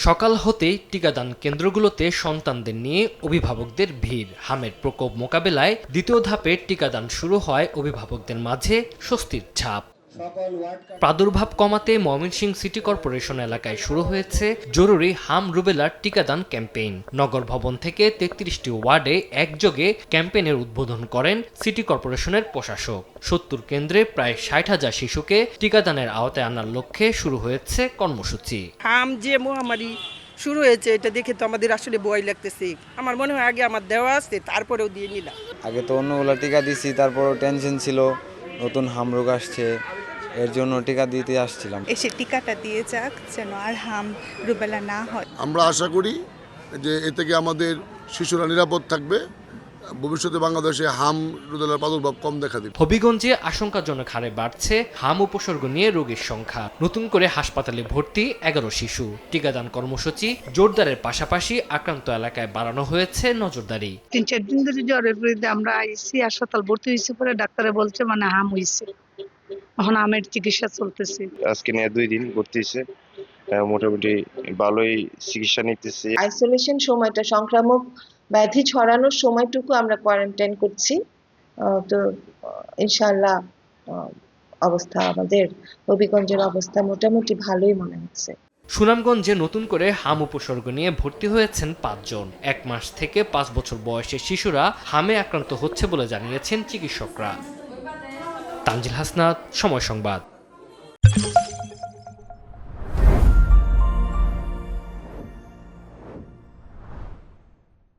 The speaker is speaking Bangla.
সকাল হতেই টিকাদান কেন্দ্রগুলোতে সন্তানদের নিয়ে অভিভাবকদের ভিড়। হামের প্রকোপ মোকাবেলায় দ্বিতীয় ধাপে টিকাদান শুরু হয় অভিভাবকদের মাঝে স্বস্তির ছাপ। প্রাদুর্ভাব কমাতে ময়মনসিংহ সিটি কর্পোরেশন এলাকায় শুরু হয়েছে জরুরি হাম রুবেলার টিকাদান ক্যাম্পেইন। নগর ভবন থেকে ৩৩টি ওয়ার্ডে একযোগে ক্যাম্পেইনের উদ্বোধন করেন সিটি কর্পোরেশনের প্রশাসক। ৭০ কেন্দ্রে প্রায় ৬০,০০০ শিশুকে টিকাদানের আওতায় আনার লক্ষ্যে শুরু হয়েছে কর্মসূচি। হাম যে মহামারী শুরু হয়েছে এটা দেখে তো আমাদের আসলে ভয় লাগতেছে। আমার মনে হয় আগে আমার দেওয়া আছে, তারপরেও দিয়ে নিলাম। আগে তো অন্যগুলো টিকা দিছি, তারপরও টেনশন ছিল, নতুন হাম রোগ আসছে, এর জন্য টিকা দিতে আসছিলাম। এসে টিকাটা দিয়ে যাক, যেন আর হাম রুবেলা না হয়। আমরা আশা করি যে এ থেকে আমাদের শিশুরা নিরাপদ থাকবে, ভবিষ্যতে বাংলাদেশে হাম রুবেলার প্রাদুর্ভাব কম দেখা দিবে। হবিগঞ্জে আশঙ্কাজনক হারে বাড়ছে হাম উপসর্গ নিয়ে রোগীর সংখ্যা। নতুন করে হাসপাতালে ভর্তি 11 শিশু। টিকাদান কর্মসূচি জোরদারের পাশাপাশি আক্রান্ত এলাকায় বাড়ানো হয়েছে নজরদারি। ৩-৪ দিন ধরে জ্বরের বিরুদ্ধে আমরা আইসি হাসপাতাল ভর্তি হয়েছি, পরে ডাক্তারে বলছে হাম হয়েছে, এখন আমের চিকিৎসা চলতেছে। আজকে নিয়ে 2 দিন ভর্তি হয়েছে, মোটামুটি ভালোই চিকিৎসা নিতেছি। আইসোলেশন সময়টা সংক্রামক ব্যাধি ছড়ানোর সময়টুকু আমরা কোয়ারেন্টাইন করছি। তো ইনশাআল্লাহ অবস্থা আমাদের হবিগঞ্জের অবস্থা মোটামুটি ভালোই মনে হচ্ছে। সুনামগঞ্জে নতুন করে হাম উপসর্গ নিয়ে ভর্তি হয়েছেন 5 জন। 1 মাস থেকে 5 বছর বয়সের শিশুরা হামে আক্রান্ত হচ্ছে বলে জানিয়েছেন চিকিৎসকরা। তানজিল হাসনাত, সময় সংবাদ।